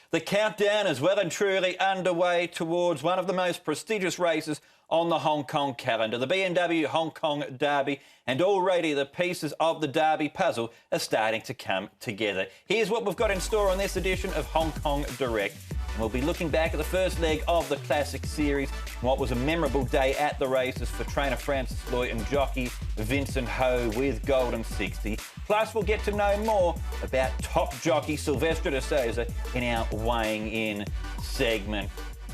The countdown is well and truly underway towards one of the most prestigious races on the Hong Kong calendar, the BMW Hong Kong Derby, and already the pieces of the Derby puzzle are starting to come together. Here's what we've got in store on this edition of Hong Kong Direct. We'll be looking back at the first leg of the Classic Series, what was a memorable day at the races for trainer Francis Lui and jockey Vincent Ho with Golden 60. Plus, we'll get to know more about top jockey Silvestre de Sousa in our Weighing In segment.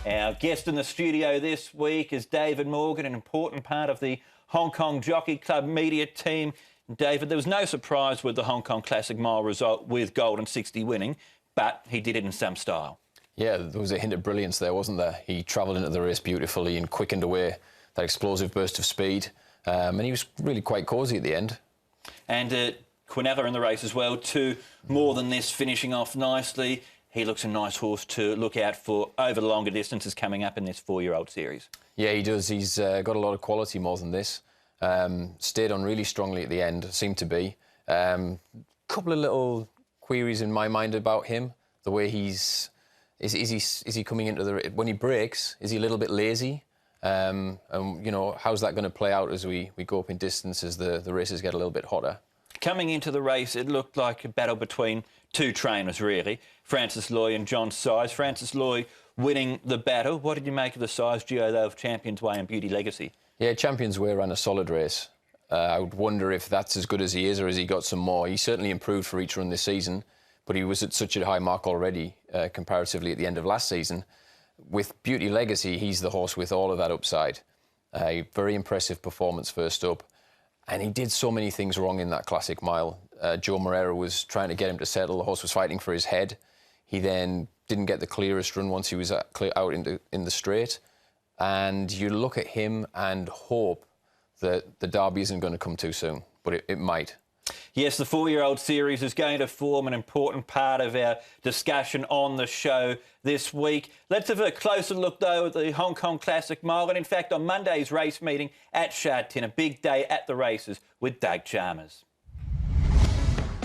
Our guest in the studio this week is David Morgan, an important part of the Hong Kong Jockey Club media team. David, there was no surprise with the Hong Kong Classic Mile result with Golden 60 winning, but he did it in some style. Yeah, there was a hint of brilliance there, wasn't there? He travelled into the race beautifully and quickened away that explosive burst of speed. And he was really quite cosy at the end. And Quinella in the race as well, too. More than this, finishing off nicely. He looks a nice horse to look out for over the longer distances coming up in this four-year-old series. Yeah, he does. He's got a lot of quality more than this. Stayed on really strongly at the end, seemed to be. Couple of little queries in my mind about him. The way he's... Is he coming into the... When he breaks, is he a little bit lazy? And, you know, how's that going to play out as we go up in distance as the races get a little bit hotter? Coming into the race, it looked like a battle between two trainers, really. Francis Lui and John Size. Francis Lui winning the battle. What did you make of the Size duo, though, of Champions Way and Beauty Legacy? Yeah, Champions Way ran a solid race. I would wonder if that's as good as he is or has he got some more. He certainly improved for each run this season, but he was at such a high mark already, comparatively at the end of last season. With Beauty Legacy, he's the horse with all of that upside. A very impressive performance first up. And he did so many things wrong in that Classic Mile. Joe Moreira was trying to get him to settle. The horse was fighting for his head. He then didn't get the clearest run once he was out in the straight. And you look at him and hope that the Derby isn't going to come too soon, but it might. Yes, the four-year-old series is going to form an important part of our discussion on the show this week. Let's have a closer look, though, at the Hong Kong Classic Mile. And, in fact, on Monday's race meeting at Sha Tin, a big day at the races with Doug Chalmers.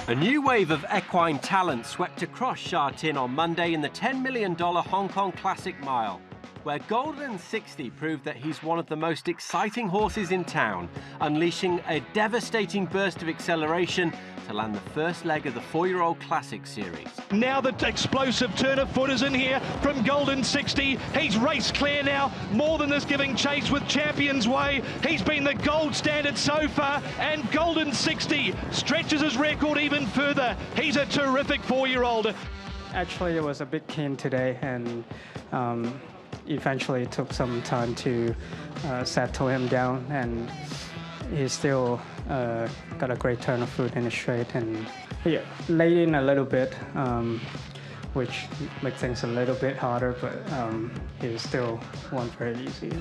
A new wave of equine talent swept across Sha Tin on Monday in the $10 million Hong Kong Classic Mile, where Golden 60 proved that he's one of the most exciting horses in town, unleashing a devastating burst of acceleration to land the first leg of the four-year-old Classic Series. Now the explosive turn of foot is in here from Golden 60. He's race clear now, more than this, giving chase with Champions Way. He's been the gold standard so far, and Golden 60 stretches his record even further. He's a terrific four-year-old. Actually, it was a bit keen today, and eventually it took some time to settle him down, and he still got a great turn of foot in the straight, and he laid in a little bit, which makes things a little bit harder, but he still won very easy.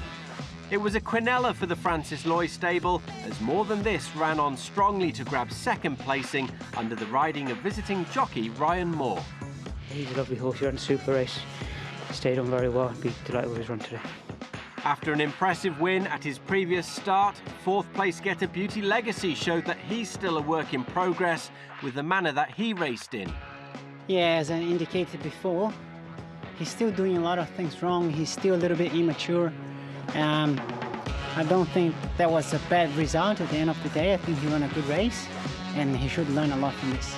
It was a Quinella for the Francis Lui stable, as More Than This ran on strongly to grab second placing under the riding of visiting jockey Ryan Moore. He's a lovely horse, he ran a super race. Stayed on very well. Be delighted with his run today. After an impressive win at his previous start, fourth place getter Beauty Legacy showed that he's still a work in progress with the manner that he raced in. Yeah, as I indicated before, he's still doing a lot of things wrong. He's still a little bit immature. I don't think that was a bad result at the end of the day. I think he ran a good race, and he should learn a lot from this.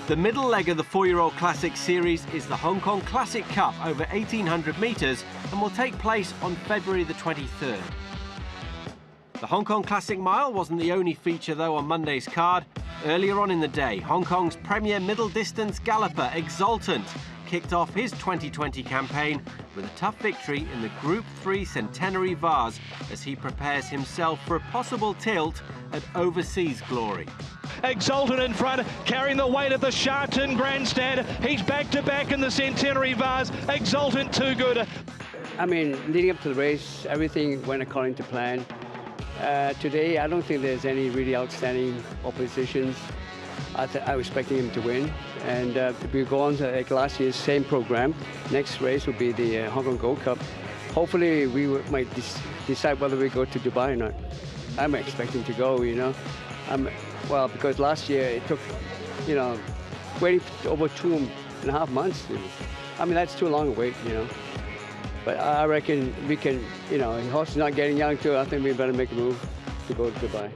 The middle leg of the four-year-old Classic Series is the Hong Kong Classic Cup over 1,800 metres and will take place on February the 23rd. The Hong Kong Classic Mile wasn't the only feature, though, on Monday's card. Earlier on in the day, Hong Kong's premier middle-distance galloper, Exultant, kicked off his 2020 campaign with a tough victory in the Group 3 Centenary Vase as he prepares himself for a possible tilt at overseas glory. Exultant in front, carrying the weight of the Sha Tin grandstand. He's back-to-back in the Centenary Vase. Exultant too good. I mean, leading up to the race, everything went according to plan. Today, I don't think there's any really outstanding oppositions. I was expecting him to win. And we go on to like last year's same program. Next race will be the Hong Kong Gold Cup. Hopefully, we might decide whether we go to Dubai or not. I'm expecting to go, you know. Well, because last year it took, you know, waiting over 2.5 months I mean, that's too long a wait, you know. But I reckon we can, you know, the horse is not getting young too. I think we better make a move to go to Dubai.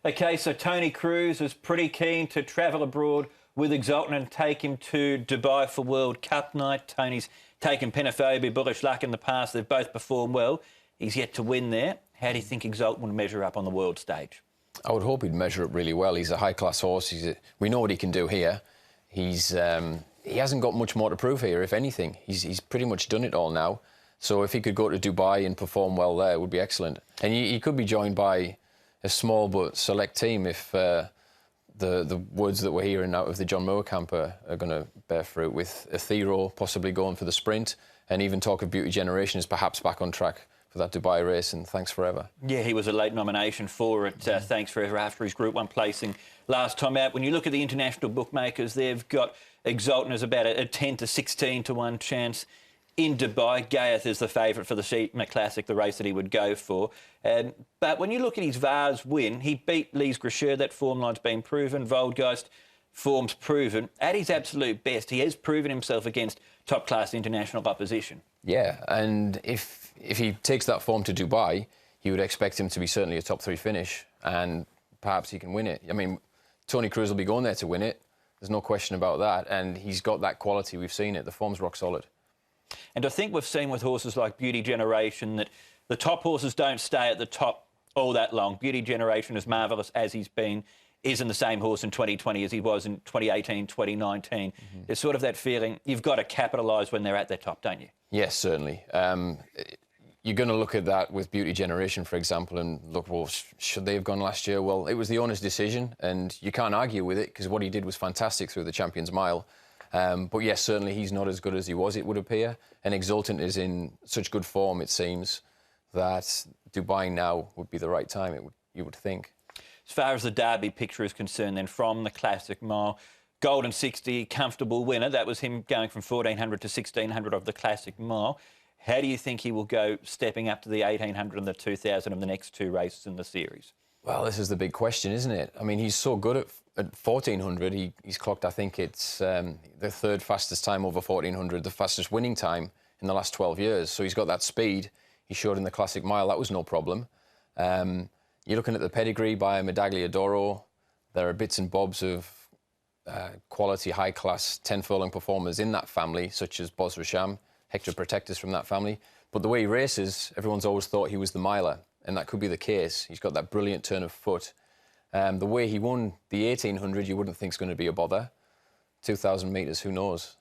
Okay, so Tony Cruz is pretty keen to travel abroad with Exultant and take him to Dubai for World Cup night. Tony's taken Penophobia, Bullish Luck in the past. They've both performed well. He's yet to win there. How do you think Exultant would measure up on the world stage? I would hope he'd measure up really well. He's a high-class horse. We know what he can do here. He hasn't got much more to prove here, if anything. He's pretty much done it all now. So if he could go to Dubai and perform well there, it would be excellent. And he could be joined by a small but select team if the words that we're hearing out of the John Moore camp are going to bear fruit, with Athero possibly going for the sprint, and even talk of Beauty Generation is perhaps back on track for that Dubai race, and Thanks Forever. Yeah, he was a late nomination for it, Thanks Forever, after his Group 1 placing last time out. When you look at the international bookmakers, they've got Exultant as about a 10 to 16 to 1 chance in Dubai. Gayeth is the favourite for the Sheepman Classic, the race that he would go for. But when you look at his Vars win, he beat Lise Gracheur. That form line's been proven. Voldgeist, form's proven. At his absolute best, he has proven himself against top-class international opposition. Yeah, and if he takes that form to Dubai, you would expect him to be certainly a top-3 finish, and perhaps he can win it. I mean, Tony Cruz will be going there to win it. There's no question about that, and he's got that quality. We've seen it. The form's rock solid. And I think we've seen with horses like Beauty Generation that the top horses don't stay at the top all that long. Beauty Generation, as marvellous as he's been, isn't the same horse in 2020 as he was in 2018, 2019. There's sort of that feeling you've got to capitalise when they're at their top, don't you? Yes, certainly. You're going to look at that with Beauty Generation, for example, and look, well, should they have gone last year? Well, it was the owner's decision, and you can't argue with it because what he did was fantastic through the Champions Mile. But yes, certainly he's not as good as he was, it would appear. And Exultant is in such good form, it seems, that Dubai now would be the right time, you would think. As far as the Derby picture is concerned, then, from the Classic Mile, Golden 60, comfortable winner. That was him going from 1,400 to 1,600 of the Classic Mile. How do you think he will go stepping up to the 1,800 and the 2,000 of the next 2 races in the series? Well, this is the big question, isn't it? I mean, he's so good at 1,400. He's clocked, I think it's the 3rd fastest time over 1,400, the fastest winning time in the last 12 years. So he's got that speed. He showed in the Classic Mile. That was no problem. You're looking at the pedigree by Medaglia d'Oro. There are bits and bobs of quality, high-class 10-furlong performers in that family, such as Bos Rasham, Hector Protectus from that family. But the way he races, everyone's always thought he was the miler, and that could be the case. He's got that brilliant turn of foot. The way he won the 1,800, you wouldn't think is going to be a bother. 2,000 metres, who knows?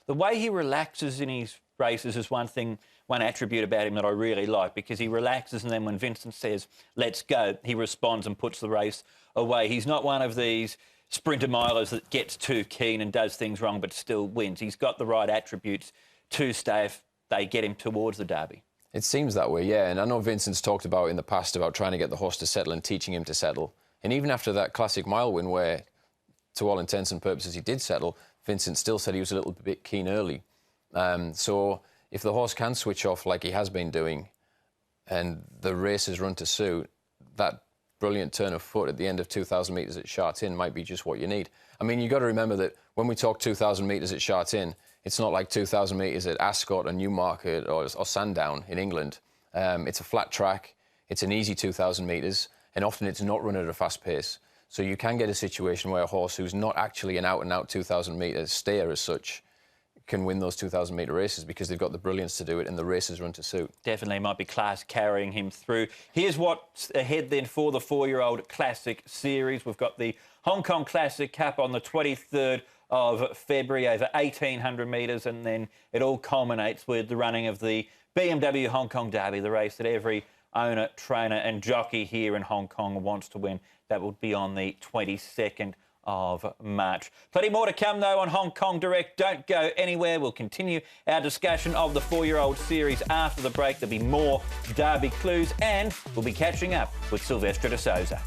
The way he relaxes in his races is one attribute about him that I really like, because he relaxes, and then when Vincent says, let's go, he responds and puts the race away. He's not one of these sprinter milers that gets too keen and does things wrong but still wins. He's got the right attributes to stay if they get him towards the Derby. It seems that way, yeah. And I know Vincent's talked about in the past about trying to get the horse to settle and teaching him to settle. And even after that Classic Mile win, where, to all intents and purposes, he did settle, Vincent still said he was a little bit keen early. So if the horse can switch off like he has been doing, and the races run to suit, that brilliant turn of foot at the end of 2,000 metres at Sha Tin might be just what you need. I mean, you've got to remember that when we talk 2,000 metres at Sha Tin, it's not like 2,000 metres at Ascot or Newmarket or Sandown in England. It's a flat track, it's an easy 2,000 metres, and often it's not run at a fast pace. So you can get a situation where a horse who's not actually an out-and-out 2,000 metre stayer as such can win those 2,000 metre races because they've got the brilliance to do it and the races run to suit. Definitely might be class carrying him through. Here's what's ahead then for the 4-year-old Classic Series. We've got the Hong Kong Classic Cup on the 23rd of February over 1,800 metres, and then it all culminates with the running of the BMW Hong Kong Derby, the race that every owner, trainer and jockey here in Hong Kong wants to win. That will be on the 22nd of March. Plenty more to come, though, on Hong Kong Direct. Don't go anywhere. We'll continue our discussion of the 4-year-old series after the break. There'll be more Derby clues, and we'll be catching up with Silvestre de Sousa.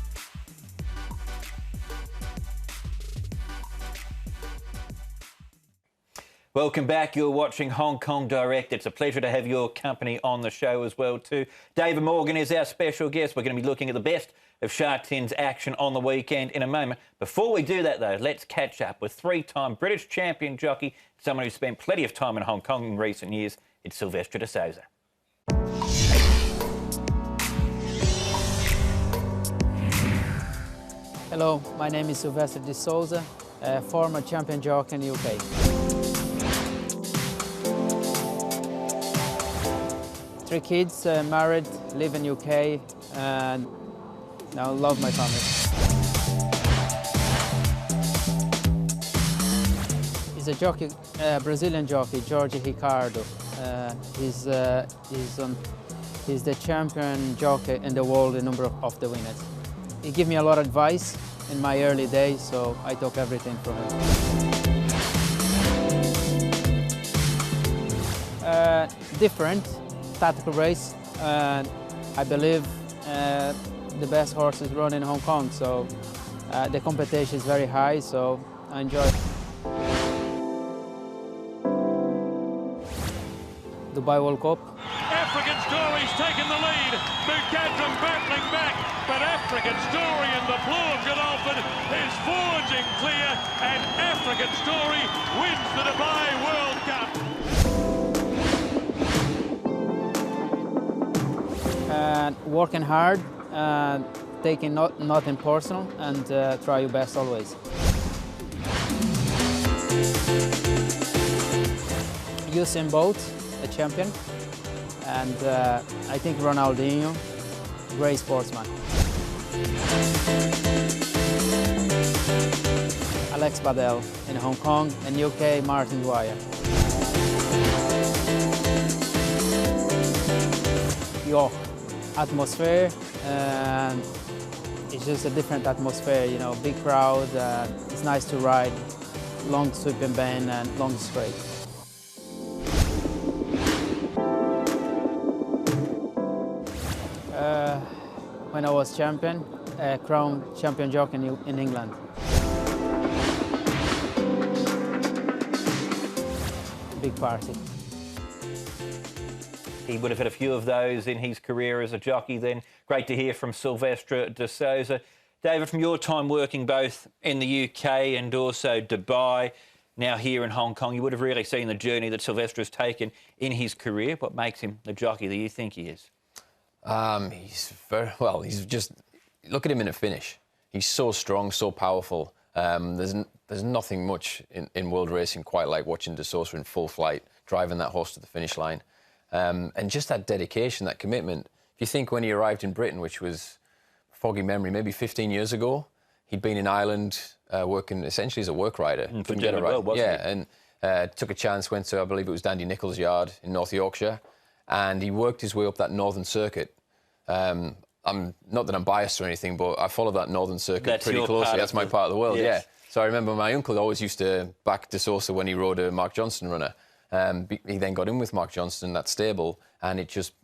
Welcome back. You're watching Hong Kong Direct. It's a pleasure to have your company on the show as well too. David Morgan is our special guest. We're going to be looking at the best of Sha Tin's action on the weekend in a moment. Before we do that, though, let's catch up with three-time British champion jockey, someone who's spent plenty of time in Hong Kong in recent years. It's Silvestre de Sousa. Hello, my name is Silvestre de Sousa, former champion jockey in the UK. Three kids, married, live in UK, and now love my family. He's a jockey, Brazilian jockey, Jorge Ricardo. He's the champion jockey in the world, a number of the winners. He gave me a lot of advice in my early days, so I took everything from him. Different tactical race. I believe the best horses run in Hong Kong, so the competition is very high, so I enjoy it. Dubai World Cup. African Story's taken the lead. Mukadram battling back, but African Story in the blue of Godolphin is forging clear, and African Story wins the Dubai World Cup. Working hard, taking nothing personal, and try your best always. Usain Bolt, a champion, and I think Ronaldinho, great sportsman. Alex Badel in Hong Kong, and UK, Martin Dwyer. York, atmosphere, and it's just a different atmosphere, you know, big crowd, it's nice to ride, long sweeping bend and long straight. When I was champion, crown champion jockey in England. Big party. He would have had a few of those in his career as a jockey then. Great to hear from Silvestre de Sousa. David, from your time working both in the UK and also Dubai, now here in Hong Kong, you would have really seen the journey that Silvestre has taken in his career. What makes him the jockey that you think he is? He's very well. He's just look at him in a finish. He's so strong, so powerful. There's nothing much in world racing quite like watching de Sousa in full flight, driving that horse to the finish line, and just that dedication, that commitment. If you think when he arrived in Britain, which was foggy memory, maybe 15 years ago, he'd been in Ireland working essentially as a work rider. Couldn't get a ride, wasn't he? And took a chance, went to I believe it was Dandy Nicholls' yard in North Yorkshire, and he worked his way up that northern circuit. I'm not that I'm biased or anything, but I follow that northern circuit pretty closely. That's my part of the world, yes. Yeah. So I remember my uncle always used to back de Sousa when he rode a Mark Johnston runner. He then got in with Mark Johnston, that stable, and it just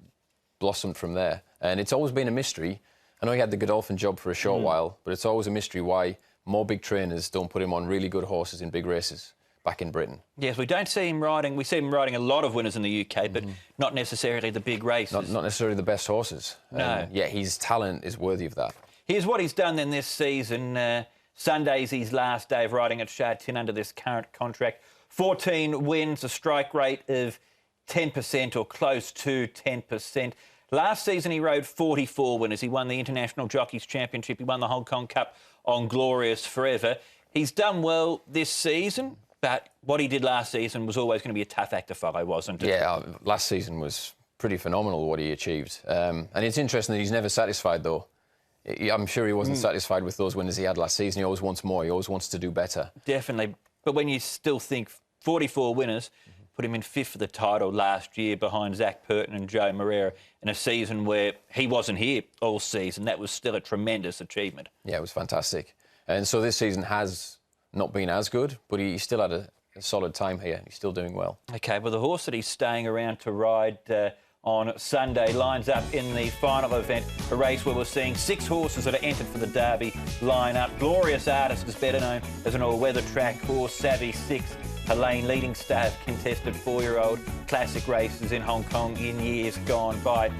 blossomed from there. And it's always been a mystery. I know he had the Godolphin job for a short while, but it's always a mystery why more big trainers don't put him on really good horses in big races back in Britain. Yes, we don't see him riding. We see him riding a lot of winners in the UK, but not necessarily the big races. Not necessarily the best horses. No. Yeah, his talent is worthy of that. Here's what he's done then this season. Sunday's his last day of riding at Sha Tin under this current contract. 14 wins, a strike rate of 10% or close to 10%. Last season he rode 44 winners. He won the International Jockeys Championship. He won the Hong Kong Cup on Glorious Forever. He's done well this season, but what he did last season was always going to be a tough act to follow, wasn't it? Yeah, last season was pretty phenomenal what he achieved. And it's interesting that he's never satisfied, though. I'm sure he wasn't satisfied with those winners he had last season. He always wants more. He always wants to do better. Definitely. But when you still think 44 winners, put him in fifth for the title last year behind Zach Purton and Joe Moreira in a season where he wasn't here all season, that was still a tremendous achievement. Yeah, it was fantastic. And so this season has not been as good, but he still had a solid time here. He's still doing well. OK, well, the horse that he's staying around to ride on Sunday lines up in the final event, a race where we're seeing 6 horses that are entered for the Derby line up. Glorious Artist is better known as an all-weather track horse, Savvy 6. Helene, leading star, contested 4-year-old classic races in Hong Kong in years gone by.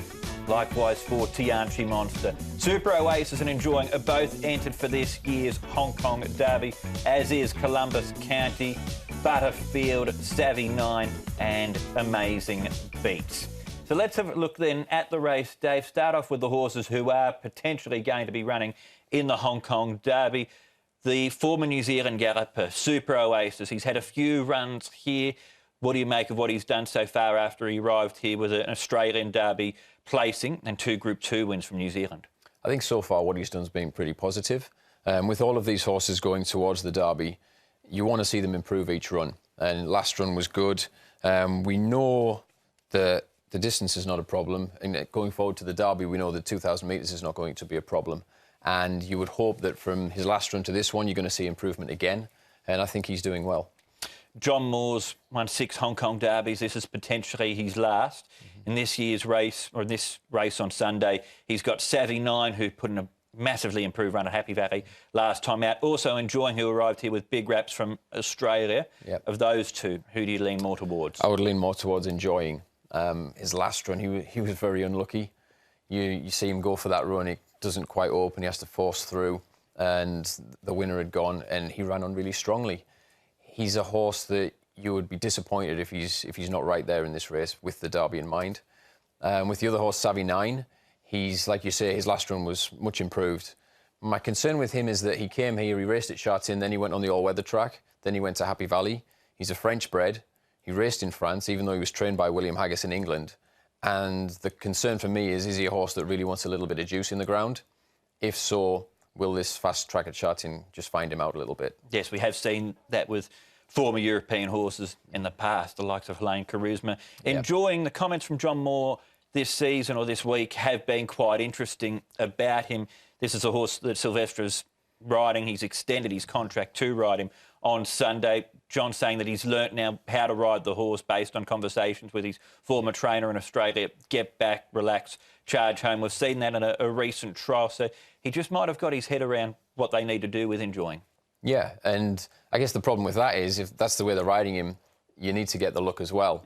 Likewise for Tianchi Monster. Super Oasis and Enjoying are both entered for this year's Hong Kong Derby, as is Columbus County, Butterfield, Savvy 9 and Amazing Beats. So let's have a look then at the race, Dave. Start off with the horses who are potentially going to be running in the Hong Kong Derby. The former New Zealand galloper, Super Oasis. He's had a few runs here. What do you make of what he's done so far after he arrived here with an Australian Derby placing and 2 Group 2 wins from New Zealand? I think so far what he's done has been pretty positive. With all of these horses going towards the Derby, you want to see them improve each run. And last run was good. We know that the distance is not a problem. And going forward to the Derby, we know that 2,000 metres is not going to be a problem. And you would hope that from his last run to this one, you're going to see improvement again. And I think he's doing well. John Moore's won 6 Hong Kong Derbies. This is potentially his last. In this year's race, or in this race on Sunday, he's got Savvy 9, who put in a massively improved run at Happy Valley last time out. Also Enjoying, who arrived here with big raps from Australia. Yep. Of those two, who do you lean more towards? I would lean more towards Enjoying. His last run, he was very unlucky. You see him go for that run, it doesn't quite open, he has to force through, and the winner had gone, and he ran on really strongly. He's a horse that you would be disappointed if he's not right there in this race with the Derby in mind. With the other horse, Savvy 9, he's, like you say, his last run was much improved. My concern with him is that he came here, he raced at Chartin, then he went on the all-weather track, then he went to Happy Valley. He's a French bred. He raced in France, even though he was trained by William Haggis in England. And the concern for me is he a horse that really wants a little bit of juice in the ground? If so, will this fast track at Chartin just find him out a little bit? Yes, we have seen that with former European horses in the past, the likes of Helene Charisma. Enjoying the comments from John Moore this season or this week have been quite interesting about him. This is a horse that Silvestre's riding. He's extended his contract to ride him on Sunday. John saying that he's learnt now how to ride the horse based on conversations with his former trainer in Australia. Get back, relax, charge home. We've seen that in a recent trial. So he just might have got his head around what they need to do with Enjoying. Yeah, and I guess the problem with that is if that's the way they're riding him, you need to get the look as well.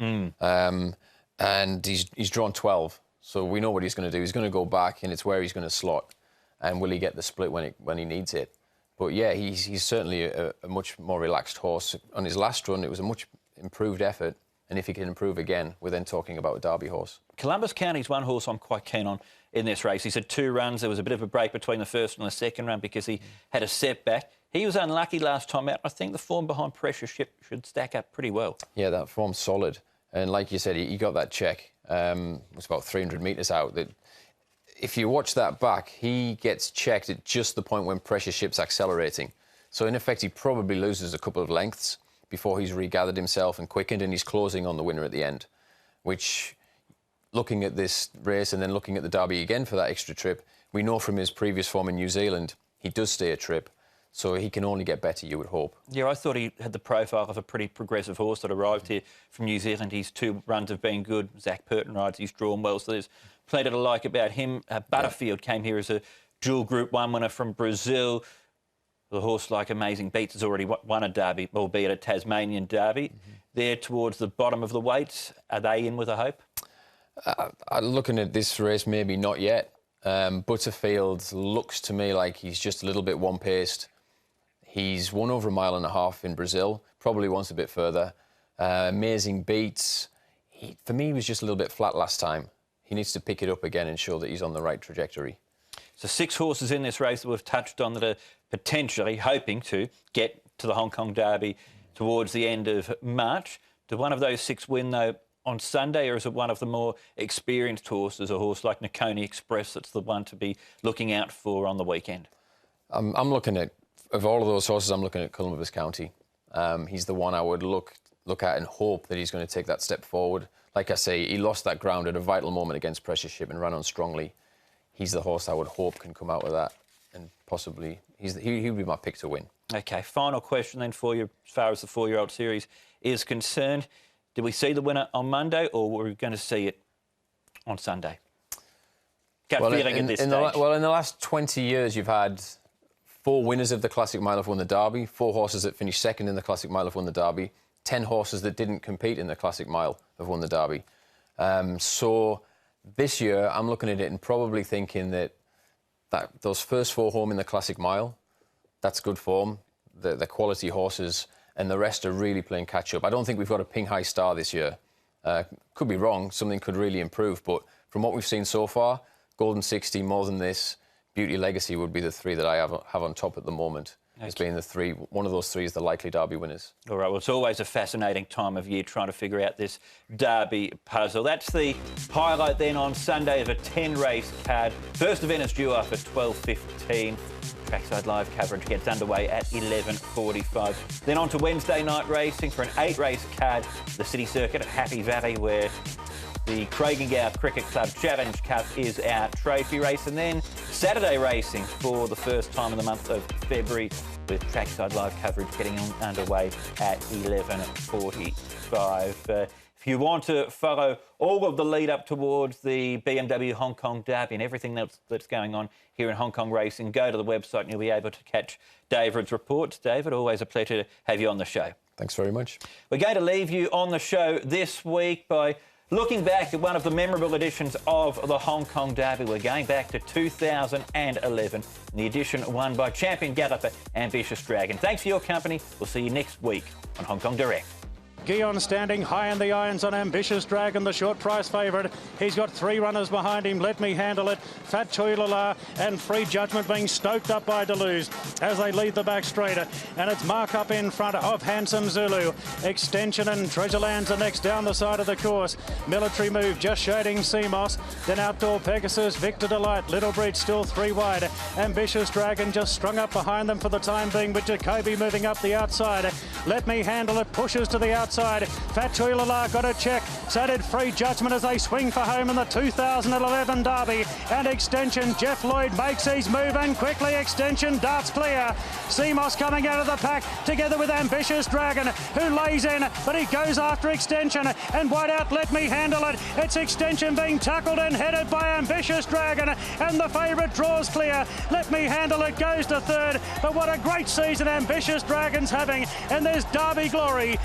And he's drawn 12, so we know what he's going to do. He's going to go back, and it's where he's going to slot. And will he get the split when he needs it? But yeah, he's certainly a much more relaxed horse. On his last run, it was a much improved effort. And if he can improve again, we're then talking about a Derby horse. Columbus County's one horse I'm quite keen on in this race. He's had 2 runs. There was a bit of a break between the first and the second run because he had a setback. He was unlucky last time out. I think the form behind Pressure Ship should stack up pretty well. Yeah, that form's solid. And like you said, he got that check. It was about 300 metres out. If you watch that back, he gets checked at just the point when Pressure Ship's accelerating. So in effect, he probably loses a couple of lengths before he's regathered himself and quickened, and he's closing on the winner at the end, which, looking at this race and then looking at the Derby again for that extra trip, we know from his previous form in New Zealand, he does stay a trip. So he can only get better, you would hope. Yeah, I thought he had the profile of a pretty progressive horse that arrived here from New Zealand. His 2 runs have been good. Zach Purton rides, he's drawn well, so there's plenty to like about him. Butterfield came here as a dual Group 1 winner from Brazil. The horse like Amazing Beats has already won a Derby, albeit a Tasmanian Derby. They're towards the bottom of the weights. Are they in with a hope? Looking at this race, maybe not yet. Butterfield looks to me like he's just a little bit one-paced. He's won over 1.5 miles in Brazil, probably wants a bit further. Amazing Beats. For me, he was just a little bit flat last time. He needs to pick it up again and show that he's on the right trajectory. So 6 horses in this race that we've touched on that are potentially hoping to get to the Hong Kong Derby towards the end of March. Did one of those 6 win, though, on Sunday, or is it one of the more experienced horses, a horse like Nakoni Express that's the one to be looking out for on the weekend? I'm looking at, of all of those horses, I'm looking at Columbus County. He's the one I would look at and hope that he's going to take that step forward. Like I say, he lost that ground at a vital moment against Pressure Ship and ran on strongly. He's the horse I would hope can come out with that, and possibly he would be my pick to win. OK, final question then for you as far as the 4-year-old series is concerned. Did we see the winner on Monday, or were we going to see it on Sunday? Gut feeling at this stage. Well, in the last 20 years, you've had 4 winners of the Classic Mile have won the Derby, 4 horses that finished second in the Classic Mile have won the Derby, 10 horses that didn't compete in the Classic Mile have won the Derby. So this year, I'm looking at it and probably thinking that those first 4 home in the Classic Mile, that's good form. The quality horses, and the rest are really playing catch-up. I don't think we've got a Ping Hai Star this year. Could be wrong. Something could really improve. But from what we've seen so far, Golden 60, More Than This, Beauty Legacy would be the 3 that I have on top at the moment. As being the 3, one of those 3 is the likely Derby winners. All right, well, it's always a fascinating time of year trying to figure out this Derby puzzle. That's the highlight then on Sunday of a 10-race card. First event is due up at 12:15. Trackside Live coverage gets underway at 11:45. Then on to Wednesday night racing for an 8-race card, the City Circuit at Happy Valley, where the Craigengow Cricket Club Challenge Cup is our trophy race. And then Saturday racing for the first time in the month of February, with Trackside Live coverage getting underway at 11:45. If you want to follow all of the lead up towards the BMW Hong Kong Derby and everything else that's going on here in Hong Kong racing, go to the website and you'll be able to catch David's reports. David, always a pleasure to have you on the show. Thanks very much. We're going to leave you on the show this week by looking back at one of the memorable editions of the Hong Kong Derby. We're going back to 2011, the edition won by champion galloper Ambitious Dragon. Thanks for your company. We'll see you next week on Hong Kong Direct. Guion standing high in the irons on Ambitious Dragon, the short price favourite. He's got 3 runners behind him. Let Me Handle It, Fat Choilala and Free Judgment being stoked up by Deleuze as they lead the back straight. And it's Mark Up in front of Handsome Zulu. Extension and Treasurelands are next down the side of the course. Military Move just shading Seamos. Then Outdoor Pegasus, Victor Delight, Little Bridge still 3 wide. Ambitious Dragon just strung up behind them for the time being, with Jacoby moving up the outside. Let Me Handle It pushes to the outside. Fat Choilala got a check. So did Free Judgment as they swing for home in the 2011 Derby. And Extension, Jeff Lloyd makes his move, and quickly Extension darts clear. Seamos coming out of the pack together with Ambitious Dragon, who lays in, but he goes after Extension and wide out. Let Me Handle It. It's Extension being tackled and headed by Ambitious Dragon, and the favourite draws clear. Let Me Handle It goes to 3rd, but what a great season Ambitious Dragon's having, and there's Derby glory.